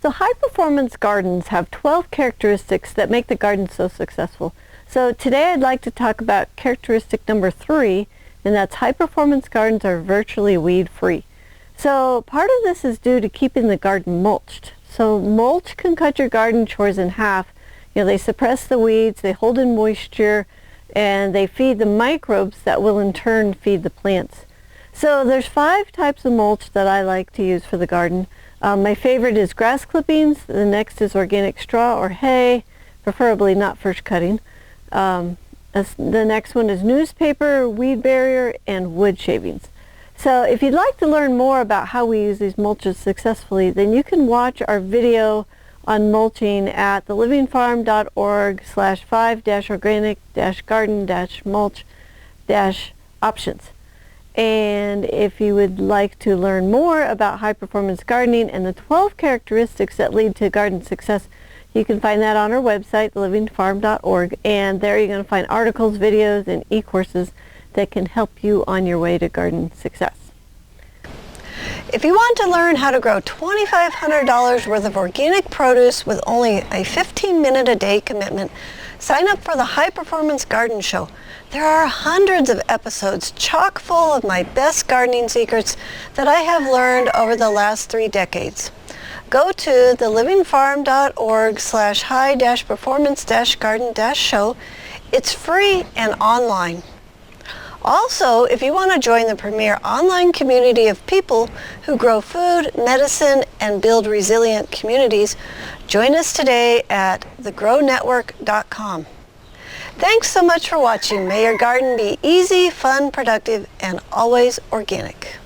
So high-performance gardens have 12 characteristics that make the garden so successful. So today I'd like to talk about characteristic number 3, and that's high-performance gardens are virtually weed-free. So part of this is due to keeping the garden mulched. So mulch can cut your garden chores in half. They suppress the weeds, they hold in moisture, and they feed the microbes that will in turn feed the plants. So there's 5 types of mulch that I like to use for the garden. My favorite is grass clippings. The next is organic straw or hay, preferably not first cutting. The next one is newspaper, weed barrier, and wood shavings. So if you'd like to learn more about how we use these mulches successfully, then you can watch our video on mulching at thelivingfarm.org/5-organic-garden-mulch-options. And if you would like to learn more about high-performance gardening and the 12 characteristics that lead to garden success, you can find that on our website, thelivingfarm.org, and there you're going to find articles, videos, and e-courses that can help you on your way to garden success. If you want to learn how to grow $2,500 worth of organic produce with only a 15-minute-a-day commitment, sign up for the High Performance Garden Show. There are hundreds of episodes chock full of my best gardening secrets that I have learned over the last 3 decades. Go to thelivingfarm.org/high-performance-garden-show. It's free and online. Also, if you want to join the premier online community of people who grow food, medicine, and build resilient communities, join us today at thegrownetwork.com. Thanks so much for watching. May your garden be easy, fun, productive, and always organic.